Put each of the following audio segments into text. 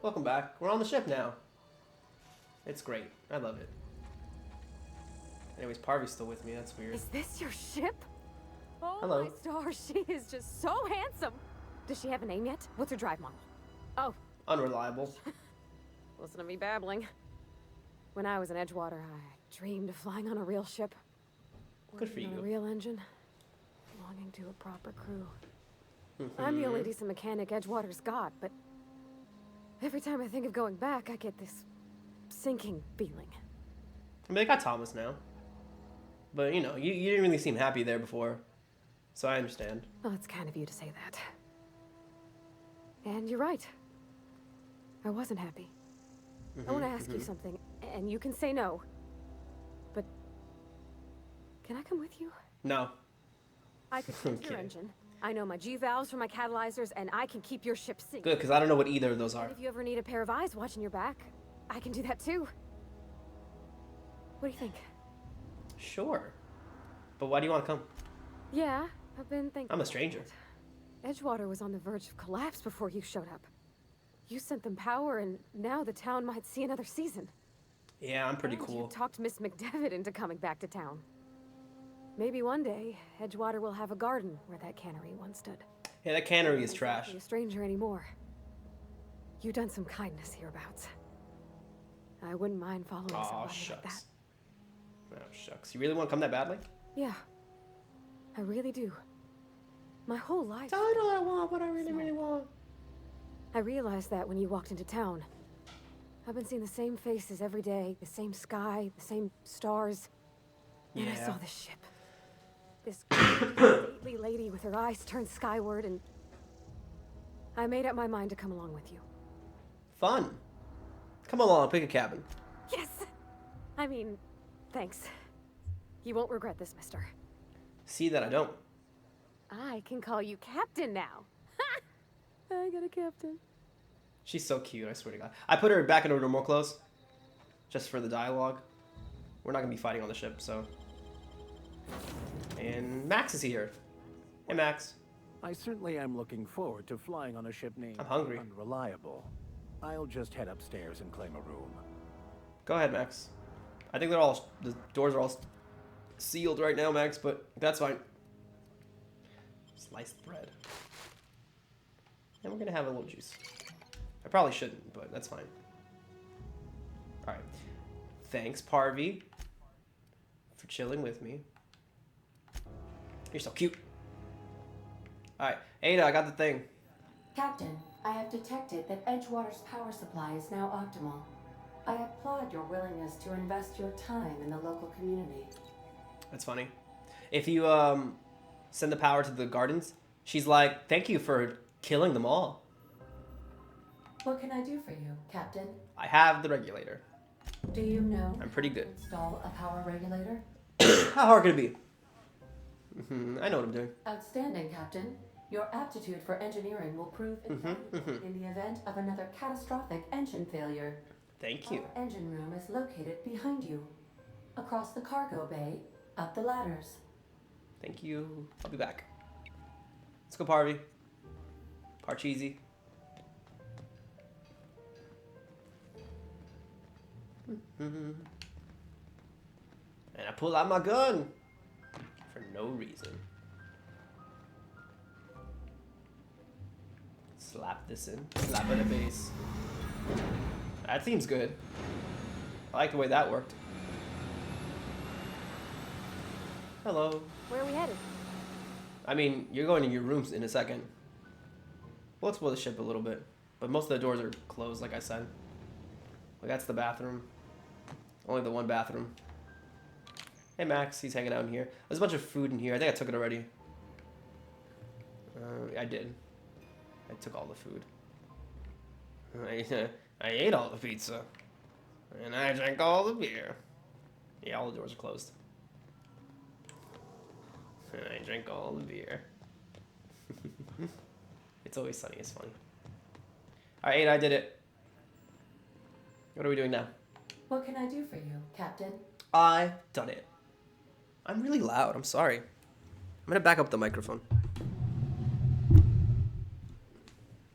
Welcome back. We're on the ship now. It's great. I love it. Anyways, Parvy's still with me. That's weird. Is this your ship? Oh, Hello. my stars, she is just so handsome. Does she have a name yet? What's her drive model? Oh, Unreliable. listen to me babbling. When I was in Edgewater, I dreamed of flying on a real ship. Good for Working on you. a real engine, belonging to a proper crew. I'm the only decent mechanic Edgewater's got, but every time I think of going back, I get this sinking feeling. I mean, they got Thomas now. But, you know, you didn't really seem happy there before. So I understand. Well, it's kind of you to say that. And you're right. I wasn't happy. I want to ask you something, and you can say no. But can I come with you? No. I could fix your Okay. engine. I know my G-valves for my catalyzers, and I can keep your ship sinking. Good, because I don't know what either of those are. And if you ever need a pair of eyes watching your back, I can do that too. What do you think? Sure. But why do you want to come? Yeah, I've been thinking. I'm a stranger. Edgewater was on the verge of collapse before you showed up. You sent them power, and now the town might see another season. Yeah, I'm pretty And cool. You talked Miss McDevitt into coming back to town. Maybe one day, Edgewater will have a garden where that cannery once stood. Yeah, that cannery is Not trash. exactly a stranger anymore. You've done some kindness hereabouts. I wouldn't mind following Aw, somebody like shucks. that. Oh, shucks. You really want to come that badly? Yeah, I really do. My whole life. Tell me what I want, what I really want. I realized that when you walked into town. I've been seeing the same faces every day, the same sky, the same stars. And I saw Yeah. this ship. This stately lady with her eyes turned skyward, and I made up my mind to come along with you. Fun. Come along, pick a cabin. Yes! I mean, thanks. You won't regret this, mister. See that I don't. I can call you Captain now. I got a captain. She's so cute, I swear to God. I put her back in her normal clothes. Just for the dialogue. We're not going to be fighting on the ship, so. And Max is here. Hey, Max. I certainly am looking forward to flying on a ship named I'm hungry. Unreliable. I'll just head upstairs and claim a room. Go ahead, Max. I think the doors are all sealed right now, Max, but that's fine. Sliced bread. And we're going to have a little juice. I probably shouldn't, but that's fine. Alright. Thanks, Parvy, for chilling with me. You're so cute. Alright, Ada, I got the thing. Captain, I have detected that Edgewater's power supply is now optimal. I applaud your willingness to invest your time in the local community. That's funny. If you send the power to the gardens, she's like, thank you for killing them all. What can I do for you, Captain? I have the regulator. Do you know I'm pretty good. how to install a power regulator? How hard could it be? I know what I'm doing. Outstanding, Captain. Your aptitude for engineering will prove invaluable in the event of another catastrophic engine failure. Thank you. Our engine room is located behind you, across the cargo bay, up the ladders. Thank you. I'll be back. Let's go, Parvy. Parcheesi. And I pull out my gun for no reason. Slap this in. Slap at the base. That seems good. I like the way that worked. Hello. Where are we headed? I mean, you're going to your rooms in a second. We'll explore the ship a little bit. But most of the doors are closed, like I said. Like, that's the bathroom. Only the one bathroom. Hey, Max. He's hanging out in here. There's a bunch of food in here. I think I took it already. I did. I took all the food. I ate all the pizza. And I drank all the beer. Yeah, all the doors are closed. And I drank all the beer. It's always sunny. It's funny. Alright, Ada, I did it. What are we doing now? What can I do for you, Captain? I done it. I'm really loud. I'm sorry. I'm gonna back up the microphone.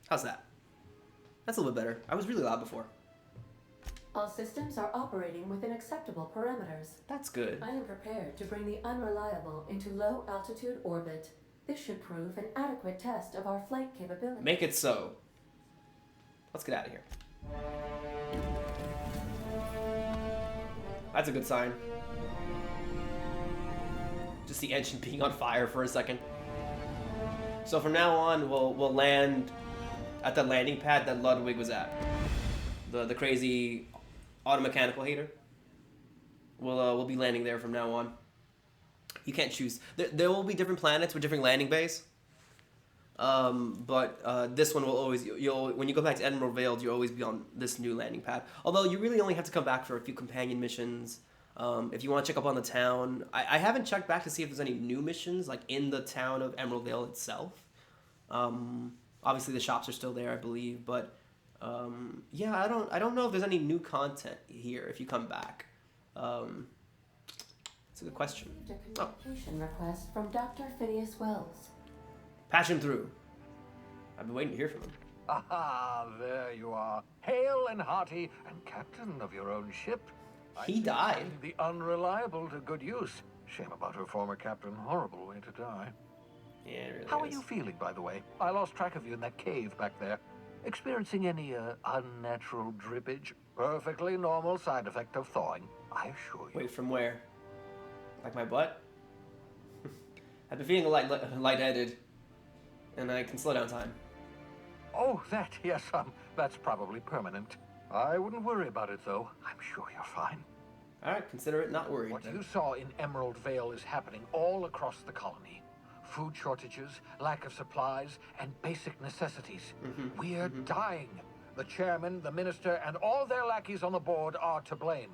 How's that? That's a little bit better. I was really loud before. All systems are operating within acceptable parameters. That's good. I am prepared to bring the unreliable into low-altitude orbit. This should prove an adequate test of our flight capability. Make it so. Let's get out of here. That's a good sign. Just the engine being on fire for a second. So from now on, we'll land at the landing pad that Ludwig was at. The crazy automechanical hater. We'll be landing there from now on. You can't choose. There will be different planets with different landing bays. But this one will always, when you go back to Emerald Vale, you'll always be on this new landing pad. Although you really only have to come back for a few companion missions. If you want to check up on the town, I haven't checked back to see if there's any new missions like in the town of Emerald Vale itself. Obviously the shops are still there, I believe, but yeah, I don't know if there's any new content here if you come back. It's a good question. A communication request from Dr. Phineas Wells. Patch him through. I've been waiting to hear from him. Aha, there you are. Hale and hearty, and captain of your own ship. He died. The unreliable to good use. Shame about her former captain. Horrible way to die. Yeah, it really How are is. you feeling, by the way? I lost track of you in that cave back there. Experiencing any unnatural drippage? Perfectly normal side effect of thawing, I assure you. Wait, from where? Like my butt? I've been feeling lightheaded, and I can slow down time. Oh, that, yes, that's probably permanent. I wouldn't worry about it, though. I'm sure you're fine. All right, consider it not worried. What then. you saw in Emerald Vale is happening all across the colony. Food shortages, lack of supplies, and basic necessities. We're dying. The chairman, the minister, and all their lackeys on the board are to blame.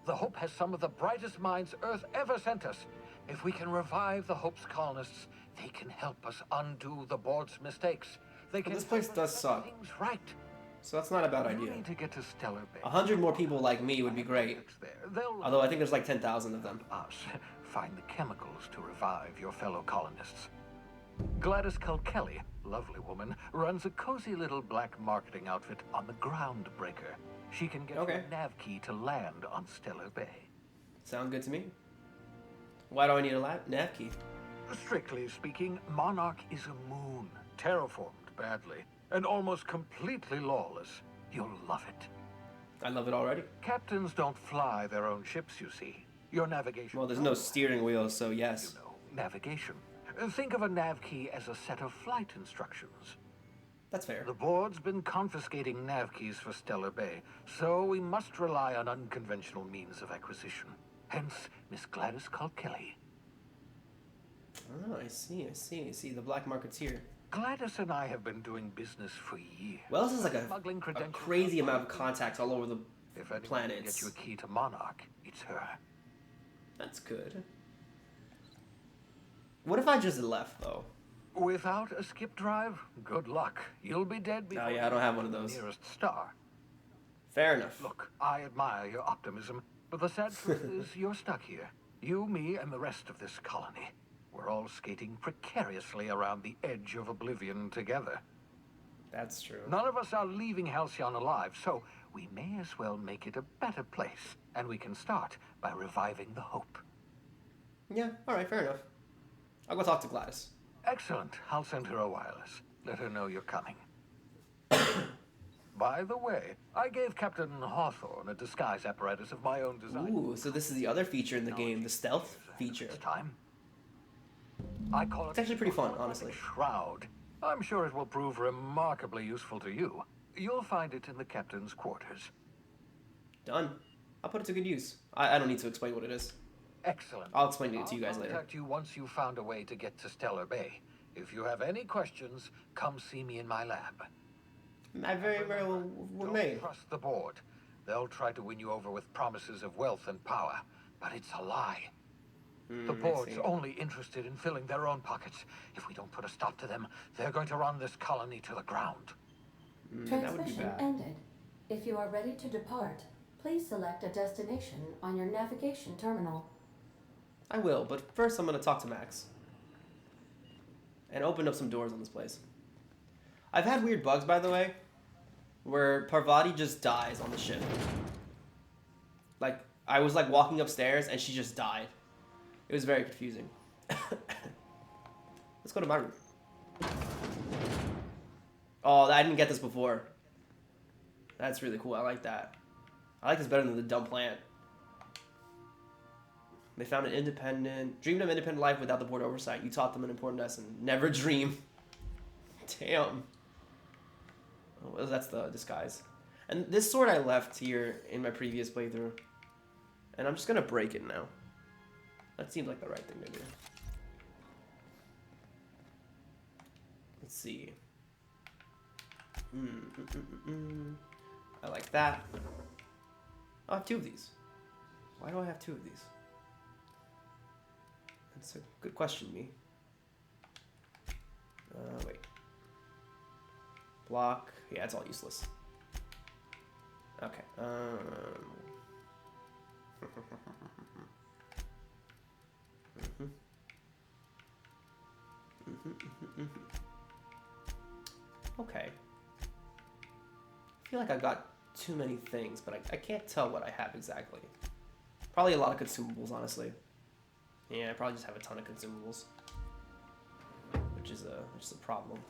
The Hope has some of the brightest minds Earth ever sent us. If we can revive the Hope's colonists, they can help us undo the board's mistakes. They can this place help us does set suck. things right. So that's not a bad You idea. need to get to Stellar Bay. 100 more people like me would be great. It's there. They'll Although I think there's like 10,000 of them. us find the chemicals to revive your fellow colonists. Gladys Kelly, lovely woman, runs a cozy little black marketing outfit on the Groundbreaker. She can get Okay. your nav key to land on Stellar Bay. Sound good to me? Why do I need a nav key? Strictly speaking, Monarch is a moon, terraformed badly, and almost completely lawless. You'll love it. I love it already. Captains don't fly their own ships, you see. Your navigation... Well, there's no steering wheel, so yes. You know, navigation. Think of a nav key as a set of flight instructions. That's fair. The board's been confiscating nav keys for Stellar Bay, so we must rely on unconventional means of acquisition. Hence, Miss Gladys Kelly. Oh, I see. The black market's here. Gladys and I have been doing business for years. Wells is like a Smuggling credentials crazy are amount of contacts all over the If anyone can planets. get you a key to Monarch, it's her. That's good. What if I just left, though? Without a skip drive, good luck. You'll be dead before yeah, I don't have one of you get those. to the nearest star. Fair enough. Look, I admire your optimism, but the sad truth is you're stuck here. You, me, and the rest of this colony. We're all skating precariously around the edge of oblivion together. That's true. None of us are leaving Halcyon alive, so we may as well make it a better place. And we can start by reviving the Hope. Yeah, alright, fair enough. I'll go talk to Gladys. Excellent. I'll send her a wireless. Let her know you're coming. By the way, I gave Captain Hawthorne a disguise apparatus of my own design. Ooh, so this is the other feature in the game, the stealth feature. This time. I call it It's actually pretty fun, the honestly. Shroud. I'm sure it will prove remarkably useful to you. You'll find it in the captain's quarters. Done. I'll put it to good use. I don't need to explain what it is. Excellent. I'll explain it to you guys I'll later. contact you once you've found a way to get to Stellar Bay. If you have any questions, come see me in my lab. I very well may. Don't trust the board. They'll try to win you over with promises of wealth and power, but it's a lie. The I board's see. only interested in filling their own pockets. If we don't put a stop to them, they're going to run this colony to the ground. That would be Transmission bad. ended. If you are ready to depart, please select a destination on your navigation terminal. I will, but first I'm going to talk to Max. And open up some doors on this place. I've had weird bugs, by the way. where Parvati just dies on the ship. Like, I was like walking upstairs and she just died. It was very confusing. Let's go to my room. Oh, I didn't get this before. That's really cool. I like that. I like this better than the dumb plant. They found dreamed of independent life without the board oversight. You taught them an important lesson. Never dream. Damn. Oh, well, that's the disguise. And this sword I left here in my previous playthrough. And I'm just going to break it now. That seems like the right thing to do. Let's see. I like that. I have 2 of these. Why do I have 2 of these? That's a good question, me. Wait. Block. Yeah, it's all useless. Okay. Okay. I feel like I've got too many things, but I can't tell what I have exactly. Probably a lot of consumables, honestly. Yeah, I probably just have a ton of consumables, which is a problem.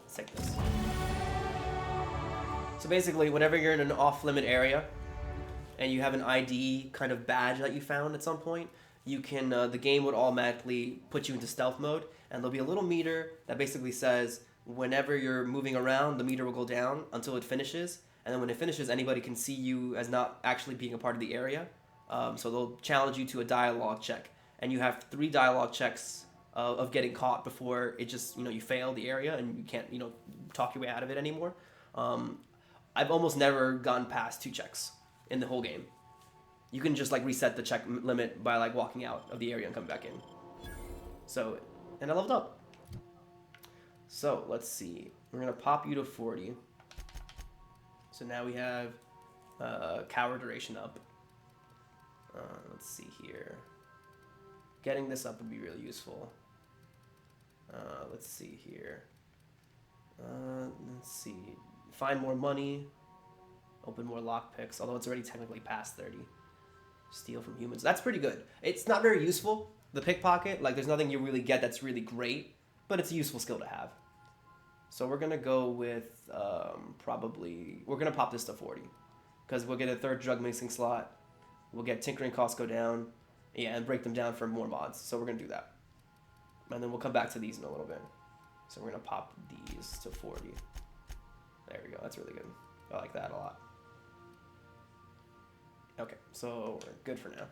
Let's take this. So basically, whenever you're in an off-limit area, and you have an ID kind of badge that you found at some point, you can the game would automatically put you into stealth mode, and there'll be a little meter that basically says whenever you're moving around, the meter will go down until it finishes, and then when it finishes, anybody can see you as not actually being a part of the area. So they'll challenge you to a dialogue check, and you have 3 dialogue checks of getting caught before it just, you fail the area and you can't, talk your way out of it anymore. I've almost never gone past 2 checks in the whole game. You can just like reset the check limit by like walking out of the area and coming back in. So, and I leveled up. So let's see. We're gonna pop you to 40. So now we have cower duration up. Let's see here. Getting this up would be really useful. Let's see here. Let's see. Find more money. Open more lockpicks, although it's already technically past 30. Steal from humans. That's pretty good. It's not very useful, the pickpocket. Like, there's nothing you really get that's really great, but it's a useful skill to have. So we're going to go with probably... We're going to pop this to 40, because we'll get a 3rd drug mixing slot. We'll get tinkering costs go down. Yeah, and break them down for more mods. So we're going to do that. And then we'll come back to these in a little bit. So we're going to pop these to 40. There we go. That's really good. I like that a lot. Okay, so we're good for now.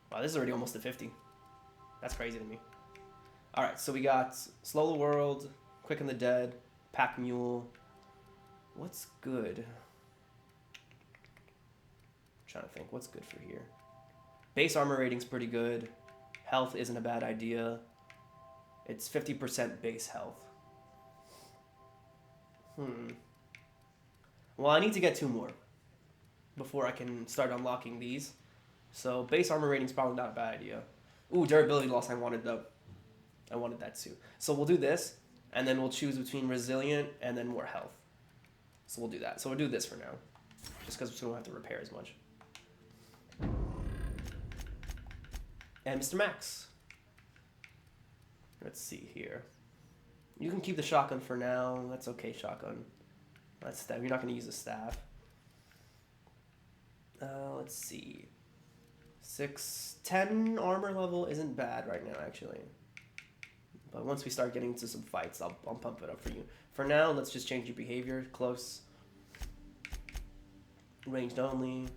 Wow, this is already almost to 50. That's crazy to me. Alright, so we got Slow the World, Quicken the Dead, Pack Mule. What's good? I'm trying to think, what's good for here? Base armor rating's pretty good. Health isn't a bad idea. It's 50% base health. Well, I need to get 2 more before I can start unlocking these. So base armor rating's probably not a bad idea. Ooh, durability loss I wanted though. I wanted that too. So we'll do this, and then we'll choose between resilient and then more health. So we'll do that. So we'll do this for now, just because we don't have to repair as much. And Mr. Max. Let's see here. You can keep the shotgun for now. That's okay, shotgun. That's staff. You're not going to use a staff. Let's see. 10 armor level isn't bad right now, actually. But once we start getting into some fights, I'll pump it up for you. For now, let's just change your behavior. Close. Ranged only.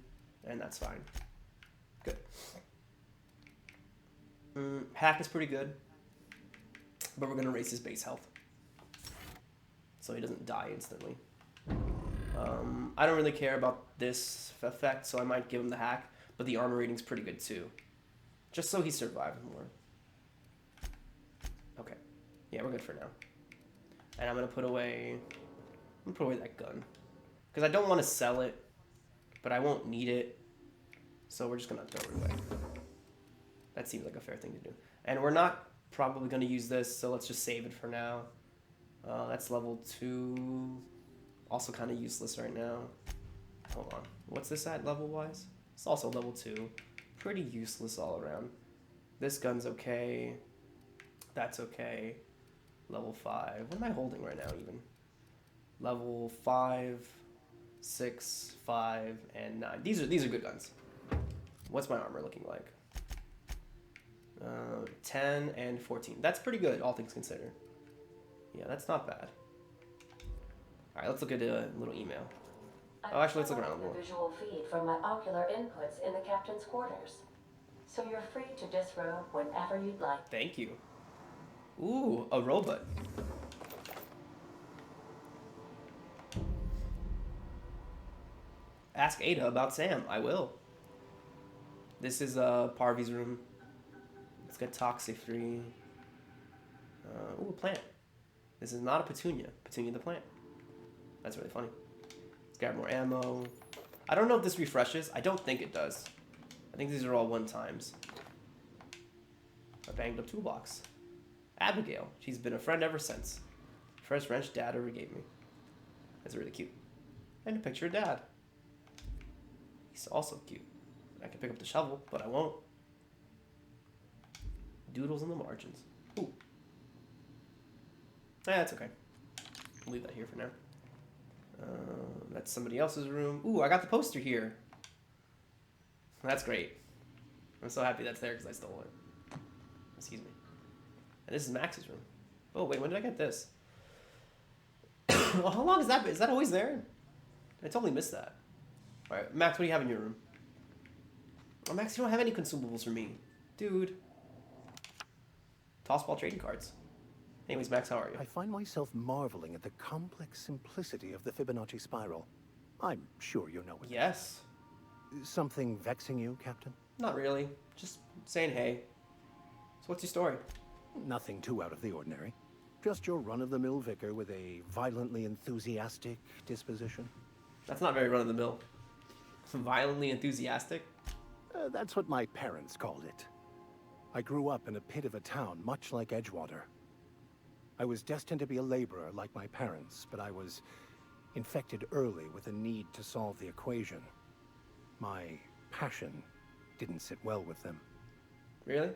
And that's fine. Good. Hack is pretty good. But we're going to raise his base health, so he doesn't die instantly. I don't really care about this effect, so I might give him the hack, but the armor rating's pretty good too. Just so he survives more. Okay. Yeah, we're good for now. And I'm going to put away that gun. Because I don't want to sell it, but I won't need it. So we're just going to throw it away. That seems like a fair thing to do. And we're not probably going to use this, so let's just save it for now. That's level 2. Also kind of useless right now. Hold on. What's this at level-wise? It's also level 2. Pretty useless all around. This gun's okay. That's okay. Level 5. What am I holding right now even? Level 5, 6, 5, and 9. These are good guns. What's my armor looking like? 10 and 14. That's pretty good, all things considered. Yeah, that's not bad. All right, let's look at a little email. Oh, actually, let's look around a little. The visual feed from my ocular inputs in the captain's quarters, so you're free to disrobe whenever you'd like. Thank you. Ooh, a robot. Ask Ada about Sam. I will. This is Parvy's room. Let's get toxic free. Ooh, a plant. This is not a petunia. Petunia the plant. That's really funny. Let's grab more ammo. I don't know if this refreshes. I don't think it does. I think these are all one times. A banged up toolbox. Abigail. She's been a friend ever since. First wrench Dad ever gave me. That's really cute. And a picture of Dad. He's also cute. I can pick up the shovel, but I won't. Doodles in the margins. Ooh. That's okay. I'll leave that here for now. That's somebody else's room. Ooh, I got the poster here. That's great. I'm so happy that's there because I stole it. Excuse me. And this is Max's room. Oh, wait, when did I get this? Well, how long is that? Is that always there? I totally missed that. All right, Max, what do you have in your room? Oh, Max, you don't have any consumables for me. Dude. Toss ball trading cards. Anyways, Max, how are you? I find myself marveling at the complex simplicity of the Fibonacci spiral. I'm sure you know it. Yes. Something vexing you, Captain? Not really. Just saying hey. So what's your story? Nothing too out of the ordinary. Just your run-of-the-mill vicar with a violently enthusiastic disposition. That's not very run-of-the-mill. Violently enthusiastic? That's what my parents called it. I grew up in a pit of a town, much like Edgewater. I was destined to be a laborer like my parents, but I was infected early with a need to solve the equation. My passion didn't sit well with them. Really?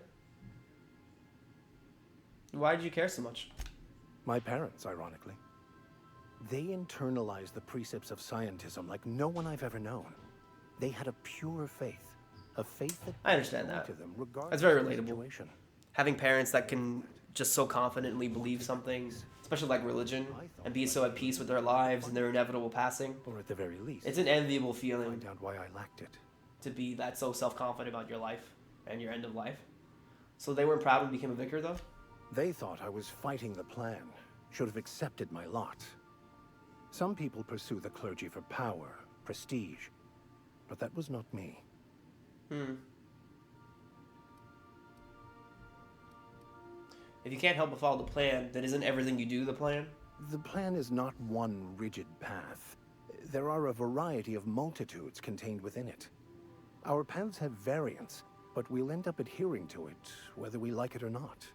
Why did you care so much? My parents, ironically. They internalized the precepts of scientism like no one I've ever known. They had a pure faith. A faith that I understand that. to them regardless That's very of the relatable. situation. Having parents that can just so confidently believe something, especially like religion, and be so at peace with their lives and their inevitable passing. Or at the very least, It's an enviable feeling find out why I lacked it. to be that so self-confident about your life and your end of life. So they weren't proud when you became a vicar, though? They thought I was fighting the plan, should have accepted my lot. Some people pursue the clergy for power, prestige, but that was not me. If you can't help but follow the plan, then isn't everything you do the plan? The plan is not one rigid path. There are a variety of multitudes contained within it. Our paths have variance, but we'll end up adhering to it, whether we like it or not.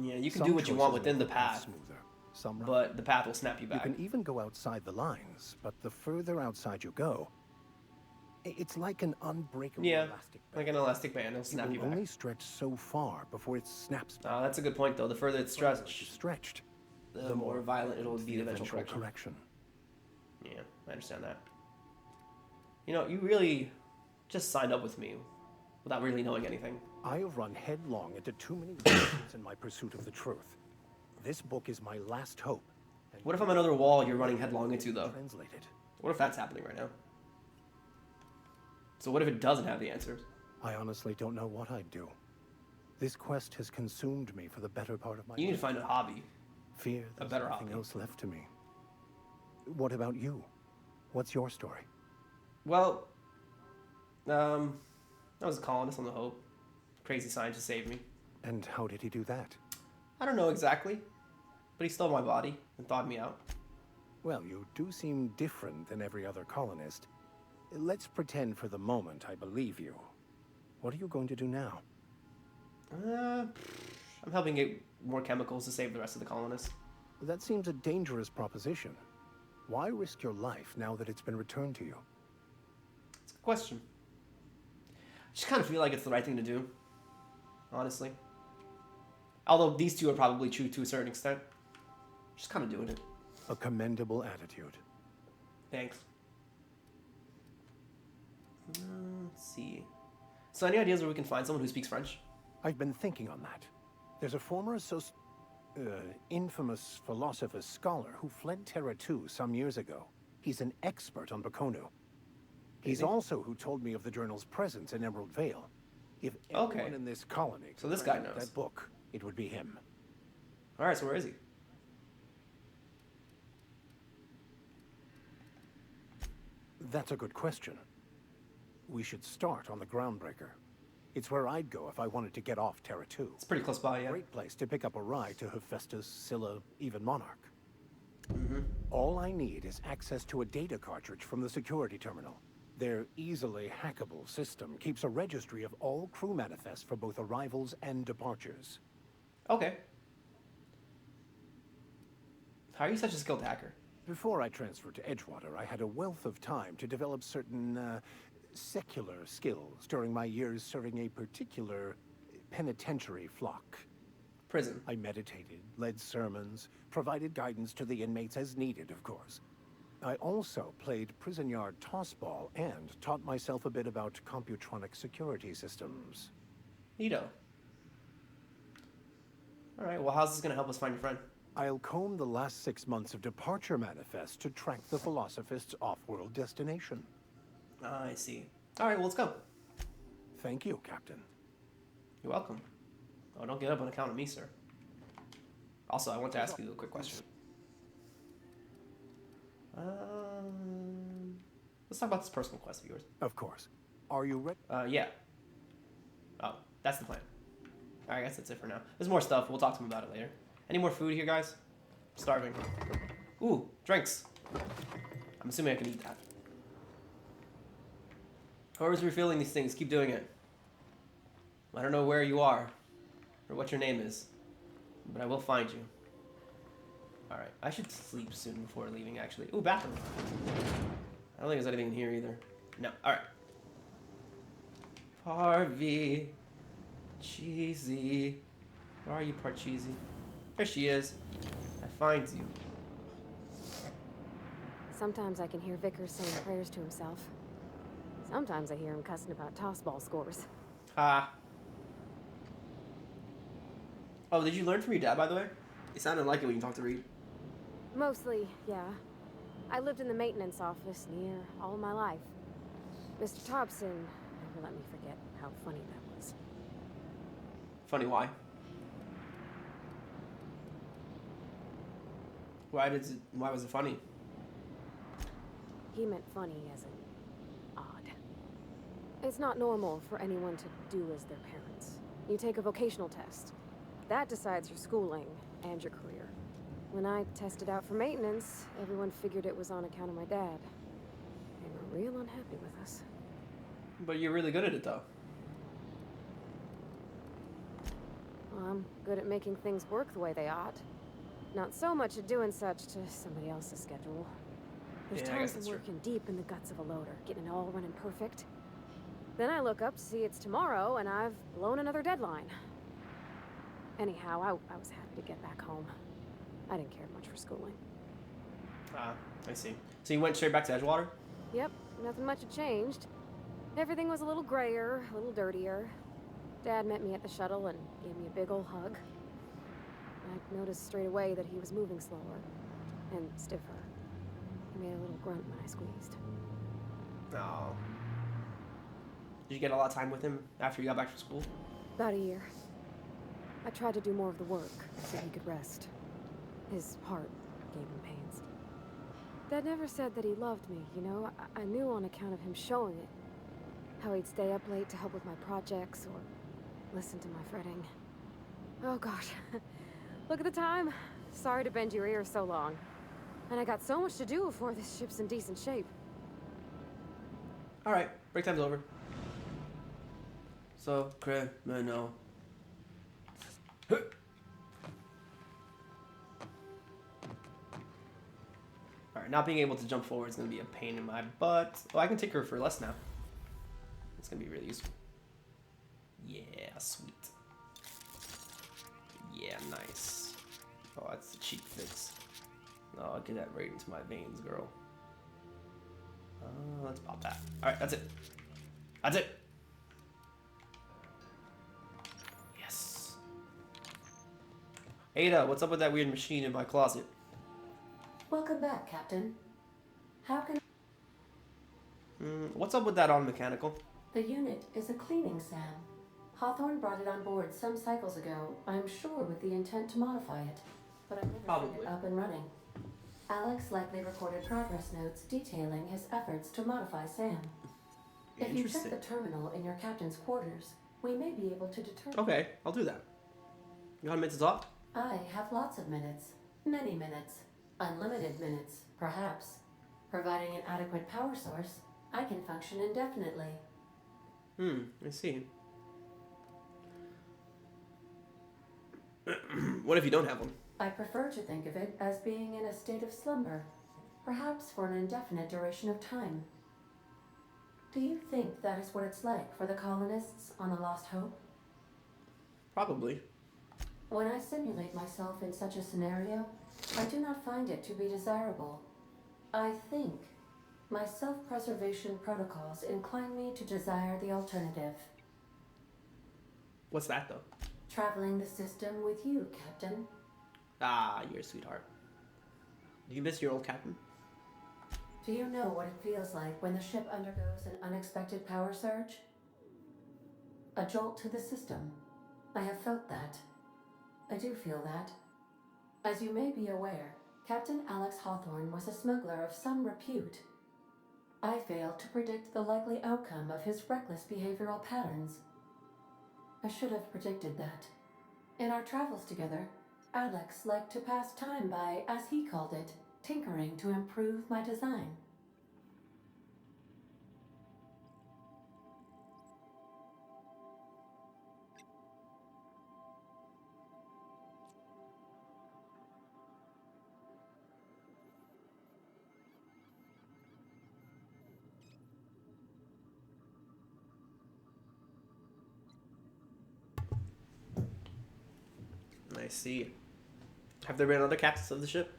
Yeah, you can Some do what you want choices within the will become path, smoother, some rougher. but the path will snap you You back. can even go outside the lines, but the further outside you go, it's like an unbreakable Yeah, elastic band. like an elastic band, it'll It snap will you back. only stretch so far before it snaps back. That's a good point, though. The further it's Once it's stretched, stretched, the more violent it'll be, the eventual correction. correction. Yeah, I understand that. You know, you really just signed up with me without really knowing anything. I have run headlong into too many risks in my pursuit of the truth. This book is my last hope. and What if I'm another wall you're running headlong into, though? translated? What if that's happening right now? So what if it doesn't have the answers? I honestly don't know what I'd do. This quest has consumed me for the better part of my You need to life. find a hobby. Fear a there's better nothing hobby. else left to me. What about you? What's your story? Well, I was a colonist on the Hope. Crazy scientist saved me. And how did he do that? I don't know exactly, but he stole my body and thawed me out. Well, you do seem different than every other colonist. Let's pretend for the moment I believe you. What are you going to do now? I'm helping get more chemicals to save the rest of the colonists. That seems a dangerous proposition. Why risk your life now that it's been returned to you? It's a good question. I just kind of feel like it's the right thing to do, honestly. Although these two are probably true to a certain extent. Just kind of doing it. A commendable attitude. Thanks. Let's see. So any ideas where we can find someone who speaks French? I've been thinking on that. There's a former infamous philosopher scholar who fled Terra 2 some years ago. He's an expert on Bakonu. He's also who told me of the journal's presence in Emerald Vale. If anyone in this colony so this guy knows that book, it would be him. All right, so where is he? That's a good question. We should start on the Groundbreaker. It's where I'd go if I wanted to get off Terra 2. It's pretty close by, yeah. Great place to pick up a ride to Hephaestus, Scylla, even Monarch. Mm-hmm. All I need is access to a data cartridge from the security terminal. Their easily hackable system keeps a registry of all crew manifests for both arrivals and departures. Okay. How are you such a skilled hacker? Before I transferred to Edgewater, I had a wealth of time to develop certain, secular skills during my years serving a particular penitentiary flock. Prison. I meditated, led sermons, provided guidance to the inmates as needed, of course. I also played prison yard tossball and taught myself a bit about computronic security systems. Neato. All right, well, how's this going to help us find your friend? I'll comb the last 6 months of departure manifests to track the Philosophist's off-world destination. I see. All right, well, let's go. Thank you, Captain. You're welcome. Oh, don't get up on account of me, sir. Also, I want to ask you a quick question. Let's talk about this personal quest of yours. Of course. Are you ready? Yeah. Oh, that's the plan. All right, I guess that's it for now. There's more stuff. We'll talk to him about it later. Any more food here, guys? I'm starving. Ooh, drinks. I'm assuming I can eat that. Whoever's refilling these things, keep doing it. I don't know where you are or what your name is, but I will find you. Alright, I should sleep soon before leaving, actually. Ooh, bathroom. I don't think there's anything in here either. No, alright. Parvy. Cheesy. Where are you, Parcheesy? There she is. I find you. Sometimes I can hear Vickers saying prayers to himself. Sometimes I hear him cussing about tossball scores. Ha. Oh, did you learn from your dad, by the way? It sounded like it when you talked to Reed. Mostly, yeah. I lived in the maintenance office near all my life. Mr. Thompson never let me forget how funny that was. Funny, why? Why was it funny? He meant funny as in odd. It's not normal for anyone to do as their parents. You take a vocational test. That decides your schooling and your career. When I tested out for maintenance, everyone figured it was on account of my dad. They were real unhappy with us. But you're really good at it, though. Well, I'm good at making things work the way they ought. Not so much at doing such to somebody else's schedule. There's Yeah, I guess times that's I'm working deep in the guts of a loader, getting it all running perfect. Then I look up to see it's tomorrow, and I've blown another deadline. Anyhow, I was happy to get back home. I didn't care much for schooling. Ah, I see. So you went straight back to Edgewater? Yep, nothing much had changed. Everything was a little grayer, a little dirtier. Dad met me at the shuttle and gave me a big ol' hug. I noticed straight away that he was moving slower and stiffer. He made a little grunt when I squeezed. No. Did you get a lot of time with him after you got back from school? About a year. I tried to do more of the work so he could rest. His heart gave him pains. Dad never said that he loved me, you know? I knew on account of him showing it. How he'd stay up late to help with my projects or listen to my fretting. Oh gosh. Look at the time. Sorry to bend your ear so long. And I got so much to do before this ship's in decent shape. Alright, break time's over. So, criminal. Alright, not being able to jump forward is going to be a pain in my butt. Oh, I can take her for less now. It's going to be really useful. Yeah, sweet. Yeah, nice. Oh, that's a cheap fix. Oh, get that right into my veins, girl. Let's pop that. Alright, that's it. That's it. Yes. Ada, what's up with that weird machine in my closet? Welcome back, Captain. How can... What's up with that on mechanical? The unit is a cleaning Sam. Hawthorne brought it on board some cycles ago, I'm sure with the intent to modify it. But I've never seen it up and running. Alex likely recorded progress notes detailing his efforts to modify Sam. If you check the terminal in your captain's quarters, we may be able to determine... Okay, I'll do that. You got a minute to talk? I have lots of minutes. Many minutes. Unlimited minutes, perhaps. Providing an adequate power source, I can function indefinitely. I see. What if you don't have one? I prefer to think of it as being in a state of slumber, perhaps for an indefinite duration of time. Do you think that is what it's like for the colonists on the Lost Hope? Probably. When I simulate myself in such a scenario, I do not find it to be desirable. I think my self-preservation protocols incline me to desire the alternative. What's that, though? Traveling the system with you, Captain. Ah, you're a sweetheart. Do you miss your old captain? Do you know what it feels like when the ship undergoes an unexpected power surge? A jolt to the system. I have felt that. I do feel that. As you may be aware, Captain Alex Hawthorne was a smuggler of some repute. I failed to predict the likely outcome of his reckless behavioral patterns. I should have predicted that. In our travels together, Alex liked to pass time by, as he called it, tinkering to improve my design. I see. Have there been other captains of the ship?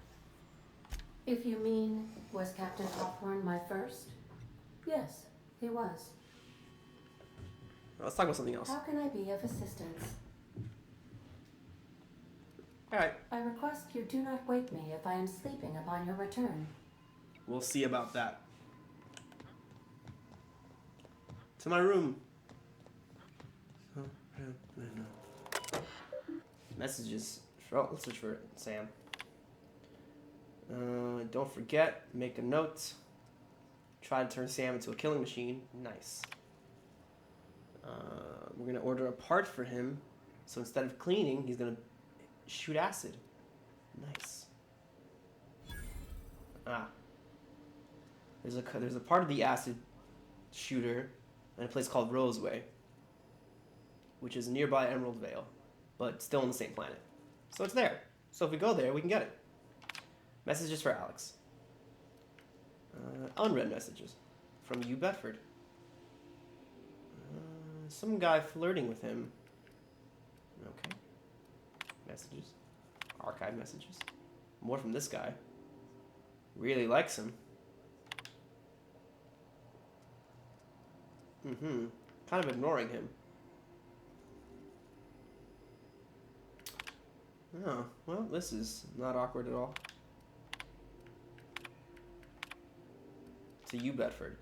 If you mean, was Captain Hawthorne my first? Yes, he was. Let's talk about something else. How can I be of assistance? Alright. I request you do not wake me if I am sleeping upon your return. We'll see about that. To my room. Messages. Oh, let's search for Sam. Don't forget, make a note. Try to turn Sam into a killing machine. Nice. We're going to order a part for him. So instead of cleaning, he's going to shoot acid. Nice. Ah. There's a part of the acid shooter in a place called Roseway, which is nearby Emerald Vale, but still on the same planet. So it's there. So if we go there, we can get it. Messages for Alex. Unread messages from you, Bedford. Some guy flirting with him. Okay. Messages. Archive messages. More from this guy. Really likes him. Kind of ignoring him. Oh, well, this is not awkward at all. To you, Bedford.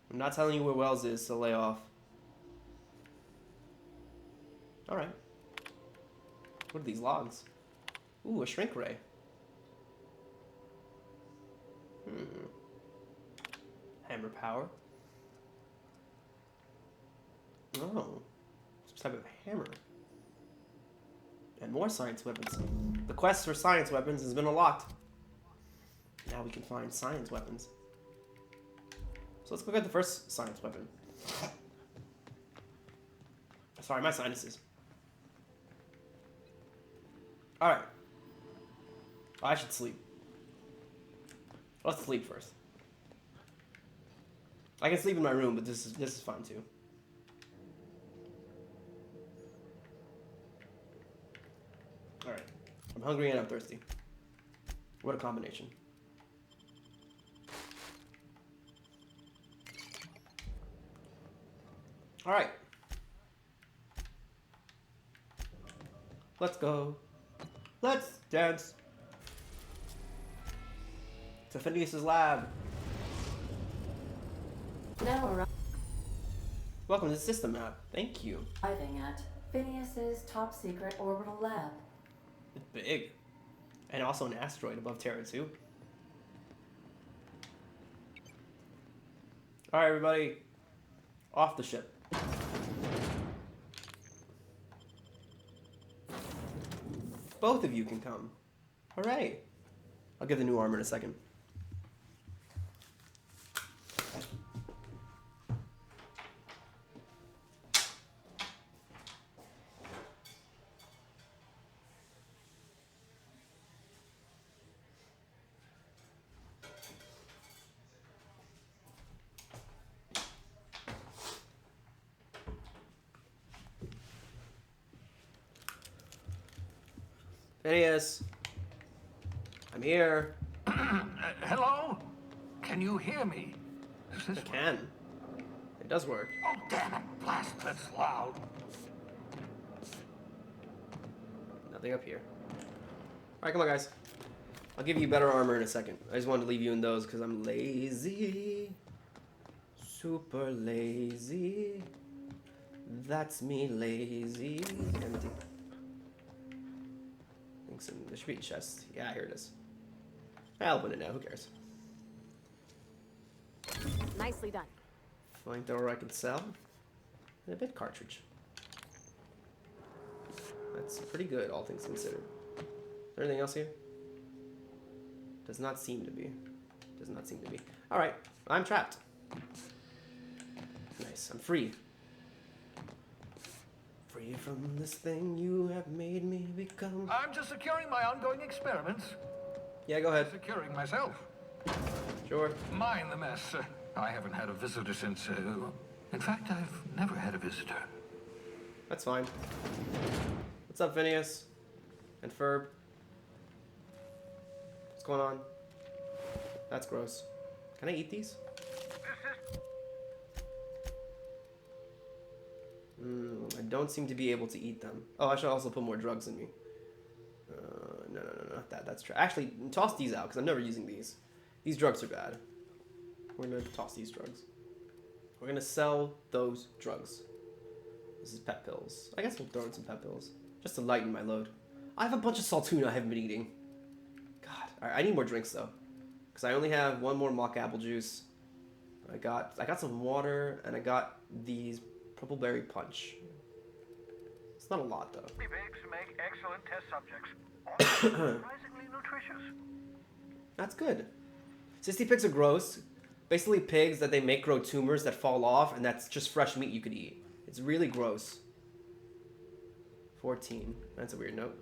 I'm not telling you where Wells is, so lay off. Alright. What are these logs? Ooh, a shrink ray. Hammer power. Oh. Some type of hammer. And more science weapons. The quest for science weapons has been unlocked. Now we can find science weapons. So let's look at the first science weapon. Sorry, my sinuses. Alright. Oh, I should sleep. Let's sleep first. I can sleep in my room, but this is fine too. All right. I'm hungry and I'm thirsty. What a combination. All right. Let's go. Let's dance. To Phineas's lab. Now Welcome to the system map. Thank you. arriving at Phineas's top secret orbital lab. It's big. And also an asteroid above Terra too. Alright, everybody. Off the ship. Both of you can come. Hooray. I'll give the new armor in a second. Phineas. I'm here. Hello? Can you hear me? Is I this... can. It does work. Oh, damn it. Blast, that's loud. Nothing up here. Alright, come on, guys. I'll give you better armor in a second. I just wanted to leave you in those because I'm lazy. Super lazy. That's me, lazy. Empty. There should be a chest. Yeah, here it is. I'll open it now. Who cares? Nicely done. Flamethrower I can sell. And a bit cartridge. That's pretty good, all things considered. Is there anything else here? Does not seem to be. Does not seem to be. Alright, I'm trapped. Nice, I'm free. Free from this thing you have made me become. I'm just securing my ongoing experiments. Yeah, go ahead. Securing myself. Sure. Mind the mess. I haven't had a visitor since... in fact, I've never had a visitor. That's fine. What's up, Phineas? And Ferb? What's going on? That's gross. Can I eat these? I don't seem to be able to eat them. Oh, I should also put more drugs in me. No, not that. That's true. Actually, toss these out, because I'm never using these. These drugs are bad. We're going to toss these drugs. We're going to sell those drugs. This is pet pills. I guess we'll throw in some pet pills. Just to lighten my load. I have a bunch of saltuna I haven't been eating. God. Alright, I need more drinks, though. Because I only have one more mock apple juice. I got some water, and I got these purple berry punch. It's not a lot, though. Pigs make excellent test subjects. Surprisingly nutritious. That's good. Cysty pigs are gross. Basically pigs that they make grow tumors that fall off, and that's just fresh meat you could eat. It's really gross. 14. That's a weird note.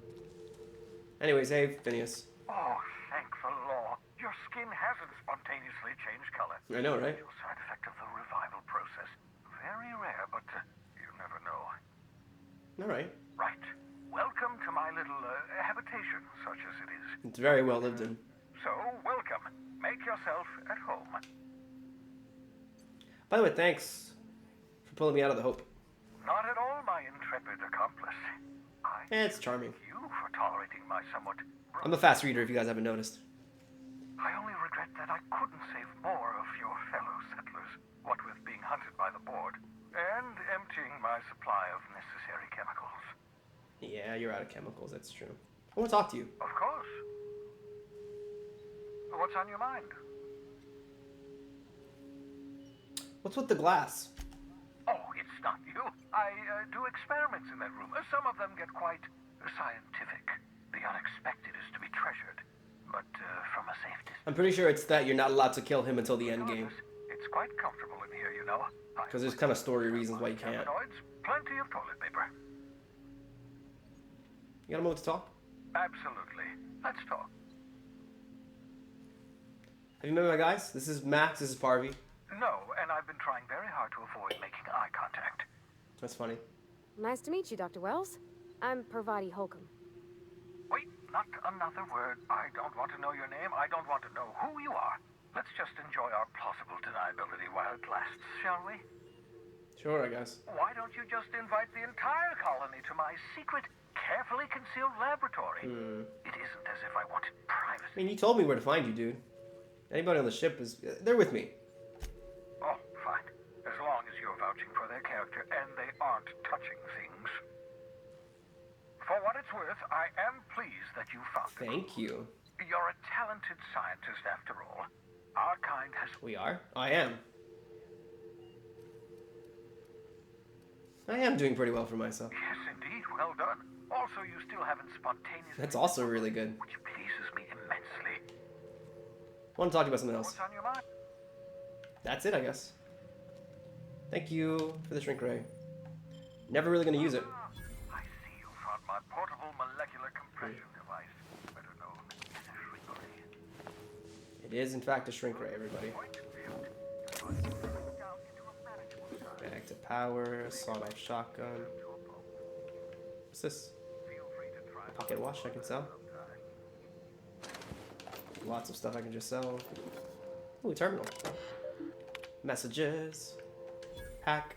Anyways, hey, Phineas. Oh, thank the law. Your skin hasn't spontaneously changed color. I know, right? Your side effect of the revival process. Very rare, but you never know. Alright. Right. Welcome to my little habitation, such as it is. It's very well lived in. So, welcome. Make yourself at home. By the way, thanks for pulling me out of the Hope. Not at all, my intrepid accomplice. I It's charming. thank you for tolerating my somewhat... I'm a fast reader if you guys haven't noticed. I only regret that I couldn't save more of your fellow settlers, what with being hunted by the board, and emptying my supply of necessary chemicals. Yeah, you're out of chemicals, that's true. I want to talk to you. Of course. What's on your mind? What's with the glass? Oh, it's not you. I do experiments in that room. Some of them get quite scientific. The unexpected is to be treasured, but from a safe distance. I'm pretty sure it's that you're not allowed to kill him until the end game. It's quite comfortable in here, you know. Because there's kind of story reasons why you can't. Plenty of toilet paper. You got a moment to talk? Absolutely. Let's talk. Have you met my guys? This is Max, this is Parvy. No, and I've been trying very hard to avoid making eye contact. That's funny. Nice to meet you, Dr. Wells. I'm Parvati Holcomb. Wait, not another word. I don't want to know your name. I don't want to know who you are. Let's just enjoy our plausible deniability while it lasts, shall we? Sure, I guess. Why don't you just invite the entire colony to my secret, carefully concealed laboratory? It isn't as if I wanted I privacy. mean, you told me where to find you, dude. Anybody on the ship is... They're with me. Oh, fine. As long as you're vouching for their character and they aren't touching things. For what it's worth, I am pleased that you found it. Thank you. You're a talented scientist after all. Our kind has... We are? I am. I am doing pretty well for myself. Yes, indeed. Well done. Also, you still haven't spontaneously... That's also really good. Which pleases me immensely. I want to talk to you about something else. What's on your mind? That's it, I guess. Thank you for the shrink ray. Never really going to use it. I see you found my portable molecular compression device, better known as a shrink ray. It is, in fact, a shrink ray, everybody. Back to power, saw knife shotgun. What's this? Pocket watch I can sell. Lots of stuff I can just sell. Ooh, terminal. Messages. Hack.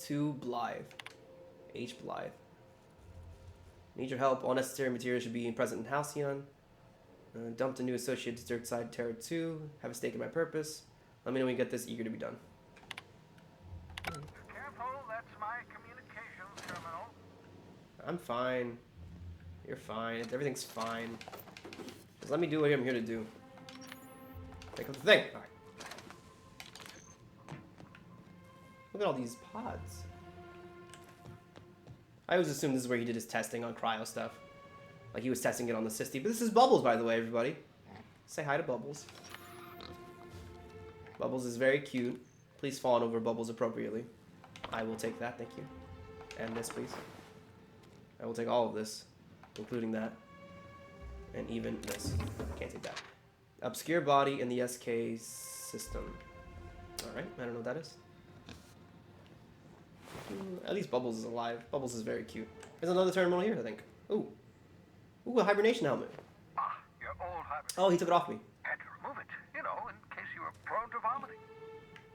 To Blythe. H. Blythe. Need your help. All necessary materials should be present in Halcyon. Dumped a new associate to Dirt Side Terror 2. Have a stake in my purpose. Let me know when you get this. Eager to be done. Careful, that's my communications terminal. I'm fine. You're fine. Everything's fine. Just let me do what I'm here to do. Pick up the thing. Alright. Look at all these pods. I always assumed this is where he did his testing on cryo stuff. Like he was testing it on the Sisty. But this is Bubbles, by the way, everybody. Say hi to Bubbles. Bubbles is very cute. Please fawn over Bubbles appropriately. I will take that, thank you. And this, please. I will take all of this, including that. And even this. Can't take that. Obscure body in the SK system. Alright, I don't know what that is. At least Bubbles is alive. Bubbles is very cute. There's another terminal here, I think. Ooh. Ooh, a hibernation helmet. Ah, your old habit. Oh, he took it off me. Had to remove it, you know, in case you were prone to vomiting.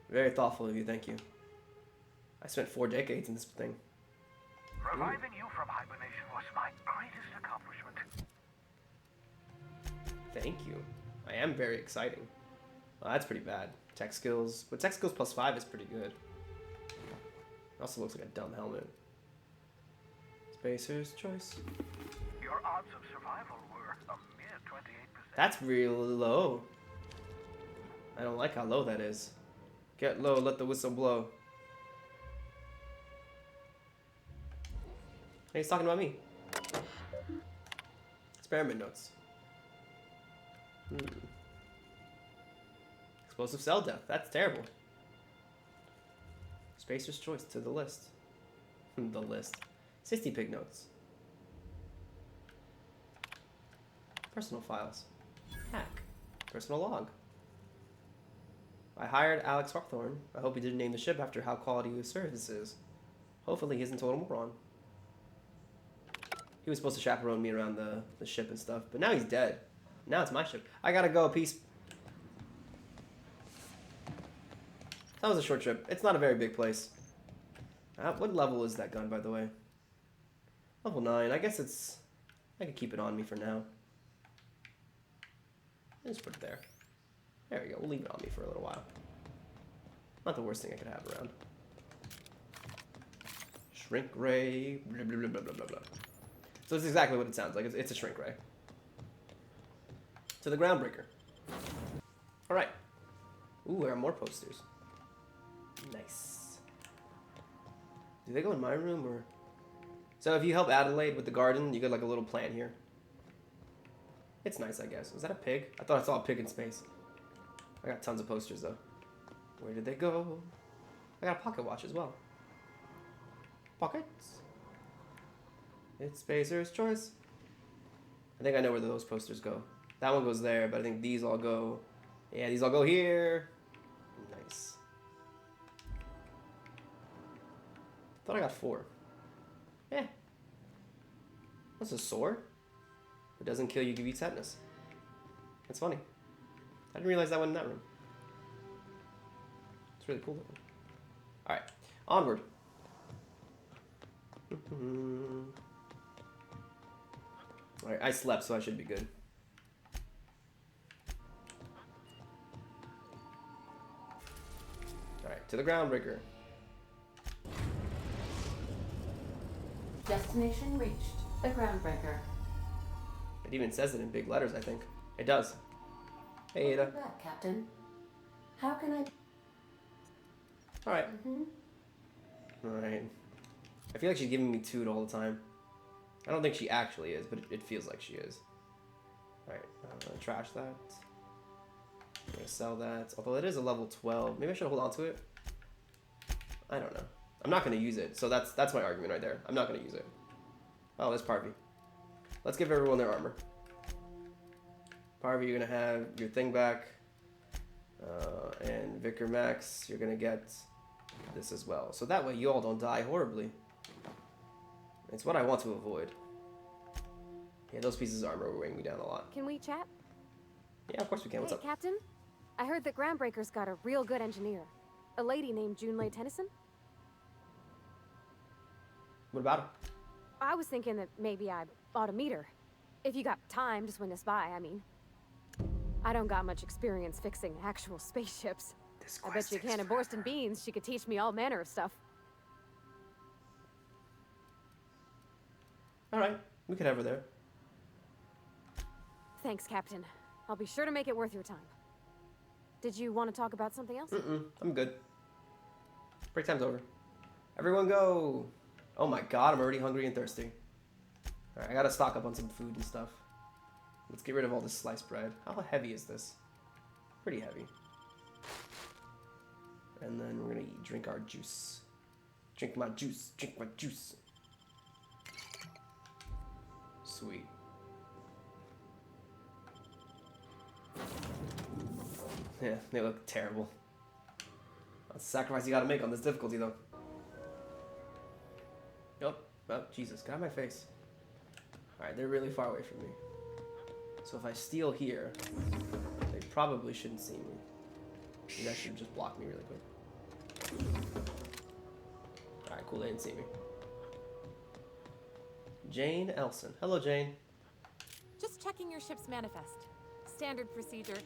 Very thoughtful of you, thank you. I spent 4 decades in this thing. Reviving you from hibernation was my greatest accomplishment. Thank you. I am very exciting. Well, that's pretty bad. Tech skills. But tech skills plus 5 is pretty good. Also looks like a dumb helmet. Spacer's choice. Your odds of survival were a mere 28%. That's real low. I don't like how low that is. Get low, let the whistle blow. Hey, he's talking about me. Experiment notes. Explosive cell death. That's terrible. Spacer's choice to the list. The list. Sisty Pig notes. Personal files. Hack. Personal log. I hired Alex Hawthorne. I hope he didn't name the ship after how quality his service is. Hopefully he isn't a total moron. He was supposed to chaperone me around the ship and stuff, but now he's dead. Now it's my ship. I gotta go. Peace. That was a short trip. It's not a very big place. What level is that gun, by the way? Level 9. I guess it's... I could keep it on me for now. Just put it there. There we go. We'll leave it on me for a little while. Not the worst thing I could have around. Shrink ray. Blah, blah, blah, blah, blah, blah, blah. So it's exactly what it sounds like. It's a shrink ray. To the groundbreaker. Alright. Ooh, there are more posters. Nice. Do they go in my room or... So if you help Adelaide with the garden, you get like a little plant here. It's nice, I guess. Is that a pig? I thought I saw a pig in space. I got tons of posters though. Where did they go? I got a pocket watch as well. Pockets. It's Spacer's choice. I think I know where those posters go. That one goes there, but I think these all go Yeah, these all go here. Nice. Thought I got 4. Yeah. That's a sword. It doesn't kill you, give you tetanus. That's funny. I didn't realize that one in that room. It's really cool looking. Alright, onward. Alright, I slept, so I should be good. Alright, to the groundbreaker. Destination reached. The groundbreaker. It even says it in big letters, I think. It does. Hey, Ada. Welcome back, Captain. How can I... Alright. Alright. I feel like she's giving me toot all the time. I don't think she actually is, but it feels like she is. Alright, I'm gonna trash that. I'm gonna sell that. Although it is a level 12. Maybe I should hold on to it. I don't know. I'm not gonna use it, so that's my argument right there. I'm not gonna use it. Oh, that's Parvy. Let's give everyone their armor. Parvy, you're gonna have your thing back. And Vicar Max, you're gonna get this as well. So that way you all don't die horribly. It's what I want to avoid. Yeah, those pieces of armor were weighing me down a lot. Can we chat? Yeah, of course we can. What's Hey, up? Captain. I heard that Groundbreaker's got a real good engineer. A lady named Junlei Tennyson. What about her? I was thinking that maybe I ought to meet her. If you got time to swing us by, I mean. I don't got much experience fixing actual spaceships. I bet you a can of Borston beans she could teach me all manner of stuff. Alright, we could have her there. Thanks, Captain. I'll be sure to make it worth your time. Did you want to talk about something else? I'm good. Break time's over. Everyone go! Oh my god, I'm already hungry and thirsty. Alright, I gotta stock up on some food and stuff. Let's get rid of all this sliced bread. How heavy is this? Pretty heavy. And then we're gonna drink our juice. Drink my juice. Drink my juice. Sweet. Yeah, they look terrible. That's a sacrifice you gotta make on this difficulty, though. Nope. Oh, Jesus. Get out of my face. Alright, they're really far away from me. So if I steal here, they probably shouldn't see me. You guys should just block me really quick. Alright, cool. They didn't see me. Jane Elson. Hello, Jane. Just checking your ship's manifest. Standard procedure.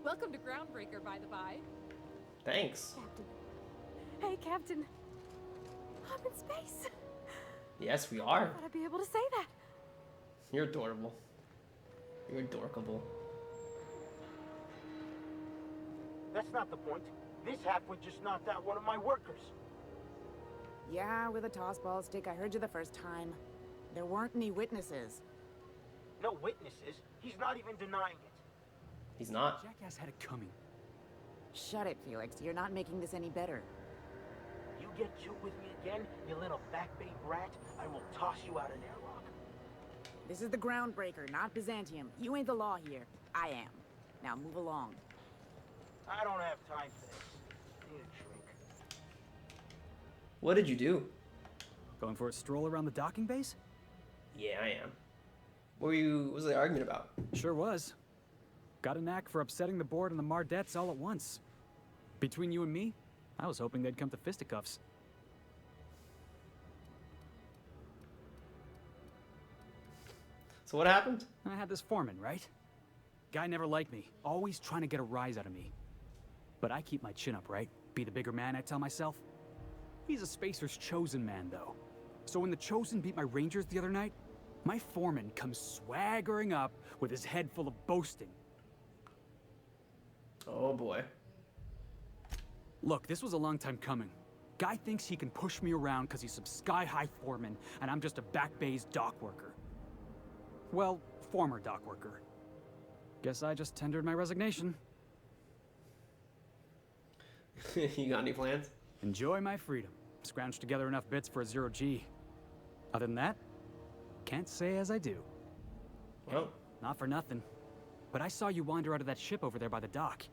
Welcome to Groundbreaker, by the by. Thanks. Captain. Hey, Captain. I'm in space. Yes, we are. I thought I'd be able to say that. You're adorable. You're adorable. That's not the point. This halfwit just knocked out one of my workers. Yeah, with a tossball stick. I heard you the first time. There weren't any witnesses. No witnesses. He's not even denying it. He's not. Jackass had it coming. Shut it, Felix. You're not making this any better. You get you with me again, you little backbait rat, I will toss you out an airlock. This is the Groundbreaker, not Byzantium. You ain't the law here. I am. Now move along. I don't have time for this. Need a drink. What did you do? Going for a stroll around the docking base? Yeah, I am. What was the argument about? Sure was. Got a knack for upsetting the board and the Mardettes all at once. Between you and me, I was hoping they'd come to fisticuffs. So what happened? I had this foreman, right? Guy never liked me, always trying to get a rise out of me. But I keep my chin up, right? Be the bigger man, I tell myself. He's a Spacer's chosen man, though. So when the Chosen beat my Rangers the other night, my foreman comes swaggering up with his head full of boasting. Oh boy. Look, this was a long time coming. Guy thinks he can push me around because he's some sky-high foreman, and I'm just a back bay's dock worker. Well, former dock worker. Guess I just tendered my resignation. You got any plans? Enjoy my freedom. Scrounged together enough bits for a 0G. Other than that, can't say as I do. Well, Not for nothing. but I saw you wander out of that ship over there by the dock.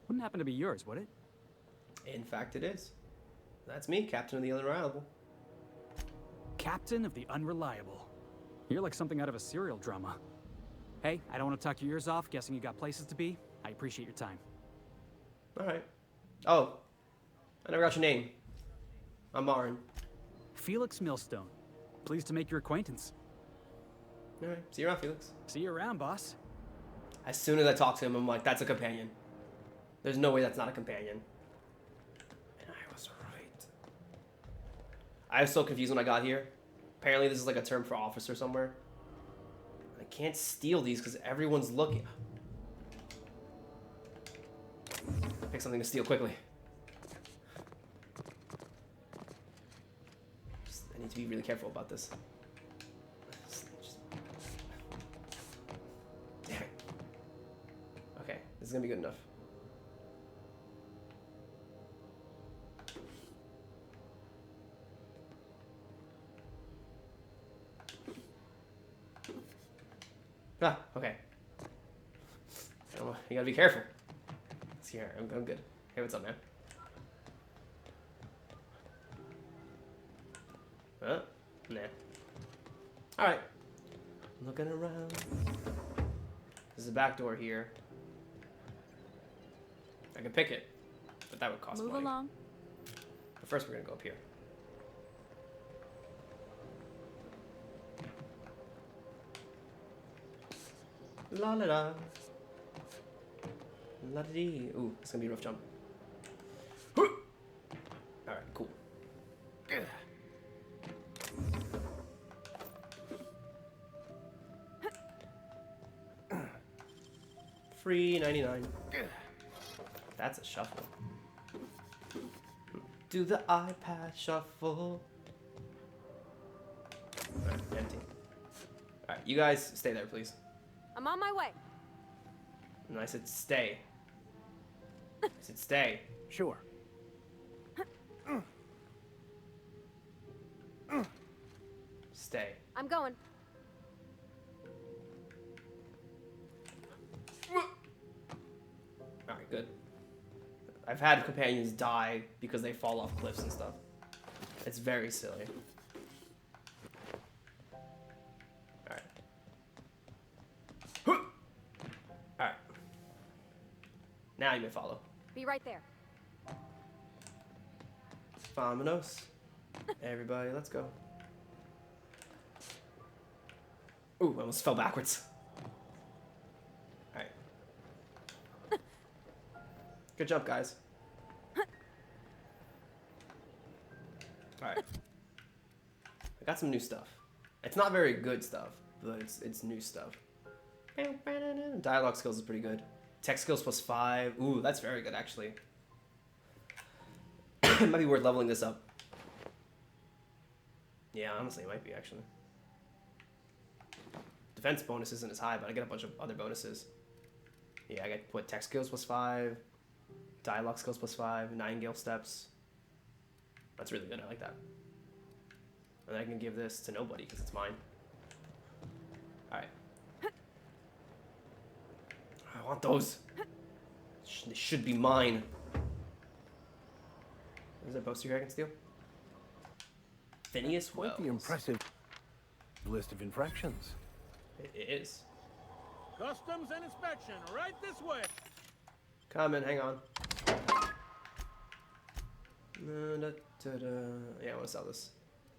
Wouldn't happen to be yours, would it? In fact, it is. That's me, Captain of the Unreliable. Captain of the Unreliable. You're like something out of a serial drama. Hey, I don't want to talk your ears off, guessing you got places to be. I appreciate your time. Alright. Oh. I never got your name. I'm Marin. Felix Millstone. Pleased to make your acquaintance. Alright. See you around, Felix. See you around, boss. As soon as I talk to him, I'm like, that's a companion. There's no way that's not a companion. And I was right. I was so confused when I got here. Apparently this is like a term for officer somewhere. I can't steal these because everyone's looking. Pick something to steal quickly. I need to be really careful about this. Damn it. Okay, this is gonna be good enough. Ah, okay. You gotta be careful. Let's see here. I'm good. Hey, what's up, man? Huh? Nah. Alright. Looking around. There's a back door here. I can pick it, but that would cost Move money. along. But first, we're gonna go up here. La la la. La dee. Ooh, it's gonna be a rough jump. Alright, cool. Free 99. That's a shuffle. Do the iPad shuffle. Alright, empty. Alright, you guys stay there, please. I'm on my way. And I said stay. I said stay. Sure. Stay. I'm going. Alright, good. I've had companions die because they fall off cliffs and stuff. It's very silly. Alright. Alright. Now you may follow. Be right there. Vamonos. Everybody, let's go. Ooh, I almost fell backwards. Alright. Good jump, guys. Alright. I got some new stuff. It's not very good stuff, but it's new stuff. Dialogue skills is pretty good. Tech skills +5. Ooh, that's very good, actually. It might be worth leveling this up. Yeah, honestly, it might be, actually. Defense bonus isn't as high, but I get a bunch of other bonuses. Yeah, I get, what, tech skills +5, dialogue skills +5, 9 gale steps. That's really good, I like that. And I can give this to nobody, because it's mine. Alright. I want those. They should be mine. Is there a poster here I can steal? Phineas Quite Wells. the impressive list of infractions. It is. Customs and inspection, right this way. Come in, hang on. Yeah, I want to sell this.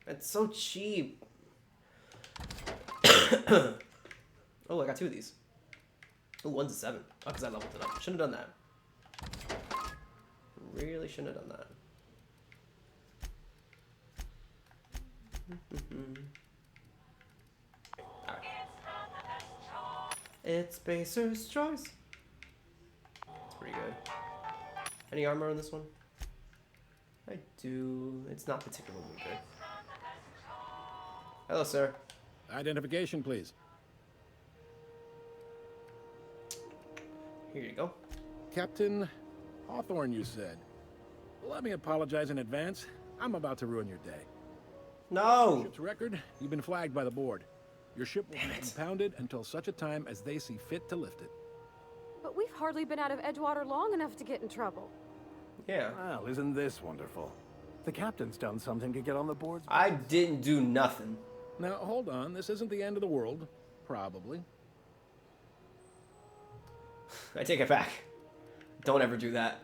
It's so cheap. Oh, I got 2 of these. Oh, one's a 7. Oh, because I leveled it up. Shouldn't have done that. Really shouldn't have done that. Alright. It's Spacer's choice. It's pretty good. Any armor on this one? I do. It's not particularly good. Hello, sir. Identification, please. Here you go. Captain Hawthorne, you said. Let me apologize in advance. I'm about to ruin your day. No! Ship's record, you've been flagged by the board. Your ship will be impounded until such a time as they see fit to lift it. But we've hardly been out of Edgewater long enough to get in trouble. Yeah. Well, isn't this wonderful? The captain's done something to get on the board's... I didn't do nothing. Now, hold on. This isn't the end of the world. Probably. I take it back. Don't ever do that.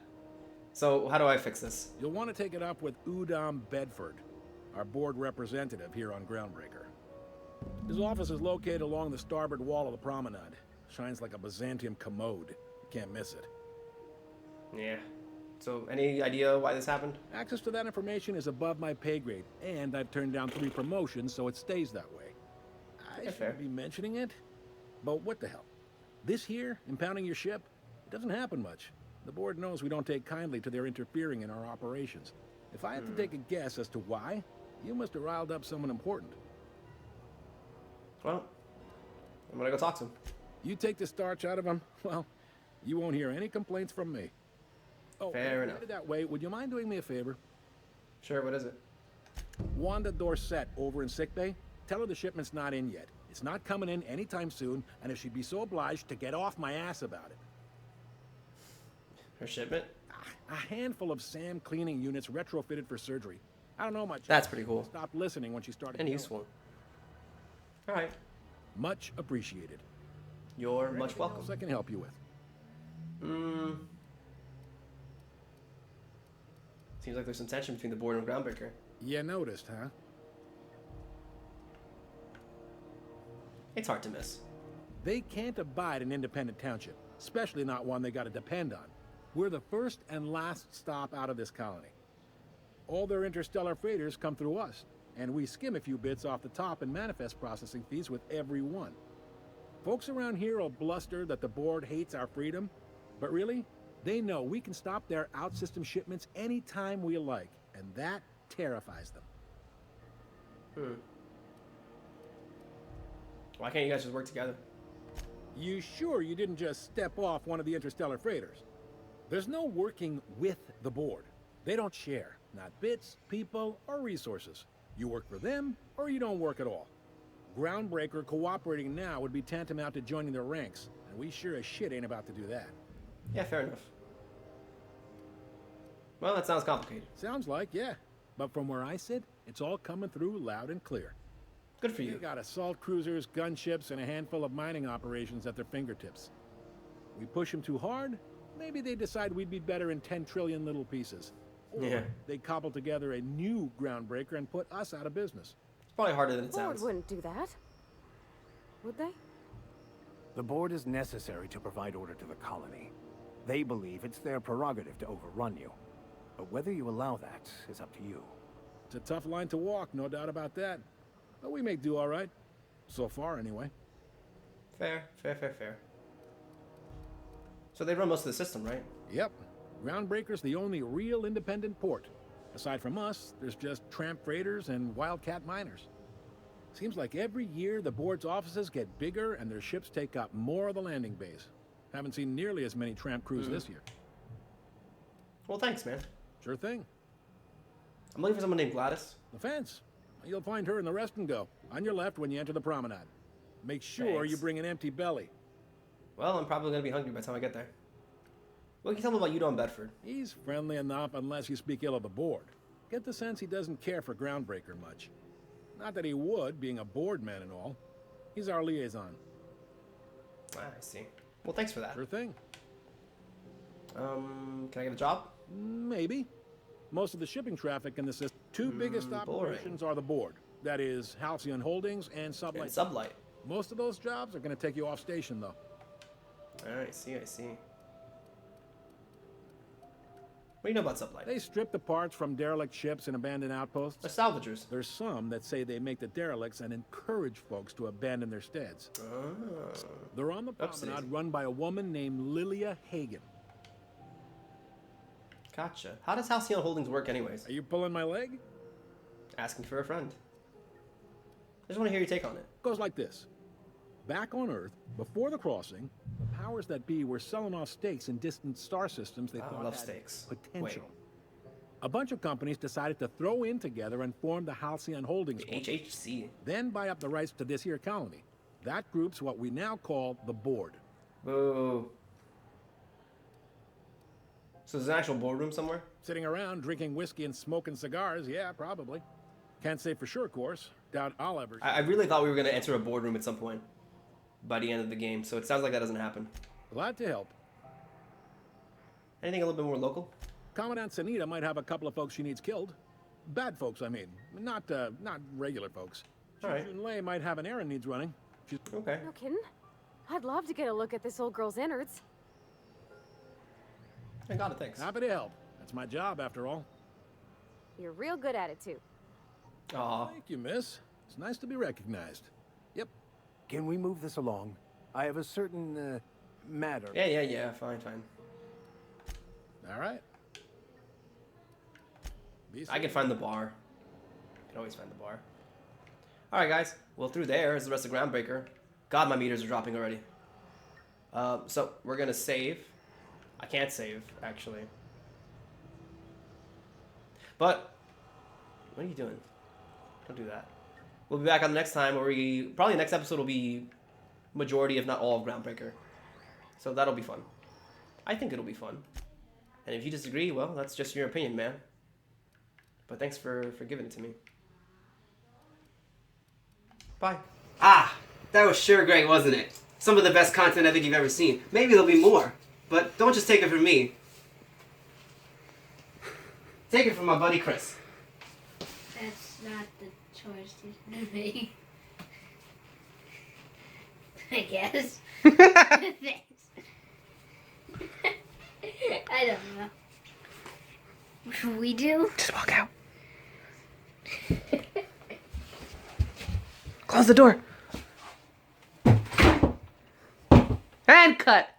So, how do I fix this? You'll want to take it up with Udom Bedford, our board representative here on Groundbreaker. His office is located along the starboard wall of the promenade. Shines like a Byzantium commode. You can't miss it. Yeah. So, any idea why this happened? Access to that information is above my pay grade, and I've turned down 3 promotions, so it stays that way. I shouldn't be mentioning it, but what the hell? This here, impounding your ship, it doesn't happen much. The board knows we don't take kindly to their interfering in our operations. If I had to take a guess as to why, you must have riled up someone important. Well, I'm gonna go talk to him. You take the starch out of him, well, you won't hear any complaints from me. Oh, Fair enough. headed that way, would you mind doing me a favor? Sure, what is it? Wanda Dorset over in sickbay, tell her the shipment's not in yet. It's not coming in anytime soon, and if she'd be so obliged to get off my ass about it. Her shipment? A handful of SAM cleaning units retrofitted for surgery. I don't know much. That's pretty cool. Stopped listening when she started. And going. useful. Alright. Much appreciated. You're much Anything welcome. else I can help you with? Seems like there's some tension between the board and Groundbreaker. You noticed, huh? It's hard to miss. They can't abide an independent township, especially not one they gotta depend on. We're the first and last stop out of this colony. All their interstellar freighters come through us, and we skim a few bits off the top in manifest processing fees with every one. Folks around here will bluster that the board hates our freedom, but really, they know we can stop their out-system shipments anytime we like, and that terrifies them. Why can't you guys just work together? You sure you didn't just step off one of the interstellar freighters? There's no working with the board. They don't share, not bits, people, or resources. You work for them, or you don't work at all. Groundbreaker cooperating now would be tantamount to joining their ranks, and we sure as shit ain't about to do that. Yeah, fair enough. Well, that sounds complicated. Sounds like, yeah. But from where I sit, it's all coming through loud and clear. Good for They you. got assault cruisers, gunships, and a handful of mining operations at their fingertips. We push them too hard, maybe they decide we'd be better in 10 trillion little pieces. Or Yeah. they cobble together a new Groundbreaker and put us out of business. It's probably harder than it Board sounds. wouldn't do that. Would they? The board is necessary to provide order to the colony. They believe it's their prerogative to overrun you. But whether you allow that is up to you. It's a tough line to walk, no doubt about that. But we make do all right. So far, anyway. Fair. So they run most of the system, right? Yep. Groundbreaker's the only real independent port. Aside from us, there's just tramp freighters and wildcat miners. Seems like every year the board's offices get bigger and their ships take up more of the landing base. Haven't seen nearly as many tramp crews this year. Well, thanks, man. Sure thing. I'm looking for someone named Gladys. The fence. You'll find her in the rest and go. On your left when you enter the promenade. Make sure Thanks. you bring an empty belly. Well, I'm probably going to be hungry by the time I get there. What can you tell me about Udom Bedford? He's friendly enough unless you speak ill of the board. Get the sense he doesn't care for Groundbreaker much. Not that he would, being a board man and all. He's our liaison. Ah, I see. Well, thanks for that. Sure thing. Can I get a job? Maybe. Most of the shipping traffic in the system. Two biggest operations are the board. That is, Halcyon Holdings and Sublight. And Sublight. Most of those jobs are going to take you off station, though. I see. What do you know about Sublight? They strip the parts from derelict ships and abandoned outposts. They're salvagers. There's some that say they make the derelicts and encourage folks to abandon their steads. Oh. They're on the promenade Oopsies. run by a woman named Lilia Hagen. Gotcha. How does Halcyon Holdings work anyways? Are you pulling my leg? Asking for a friend. I just want to hear your take on it. Goes like this. Back on Earth, before the crossing, the powers that be were selling off stakes in distant star systems they I thought love had stakes. potential. A bunch of companies decided to throw in together and form the Halcyon Holdings Corp. HHC. Then buy up the rights to this here colony. That group's what we now call the board. Boo. So there's an actual boardroom somewhere? Sitting around drinking whiskey and smoking cigars, yeah, probably. Can't say for sure, of course. Doubt I'll ever. I really thought we were going to enter a boardroom at some point by the end of the game, so it sounds like that doesn't happen. Glad to help. Anything a little bit more local? Commandant Sanita might have a couple of folks she needs killed. Bad folks, I mean. Not regular folks. All right. Junlei might have an errand needs running. She's... Okay. No kidding? I'd love to get a look at this old girl's innards. I got it, thanks. Happy to help. That's my job, after all. You're real good at it, too. Aw. Thank you, miss. It's nice to be recognized. Yep. Can we move this along? I have a certain, matter. Yeah. Fine. All right. I can find the bar. I can always find the bar. Alright, guys. Well, through there is the rest of Groundbreaker. God, my meters are dropping already. So, we're gonna save. I can't save, actually. But, what are you doing? Don't do that. We'll be back on the next time where probably next episode will be majority, if not all, of Groundbreaker. So that'll be fun. I think it'll be fun. And if you disagree, well, that's just your opinion, man. But thanks for giving it to me. Bye. Ah, that was sure great, wasn't it? Some of the best content I think you've ever seen. Maybe there'll be more, but don't just take it from me. Take it from my buddy Chris. That's not the choice to make. I guess. Thanks. I don't know. What should we do? Just walk out. Close the door. And cut.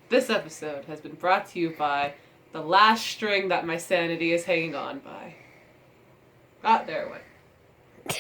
This episode has been brought to you by the last string that my sanity is hanging on by. Ah, there it went.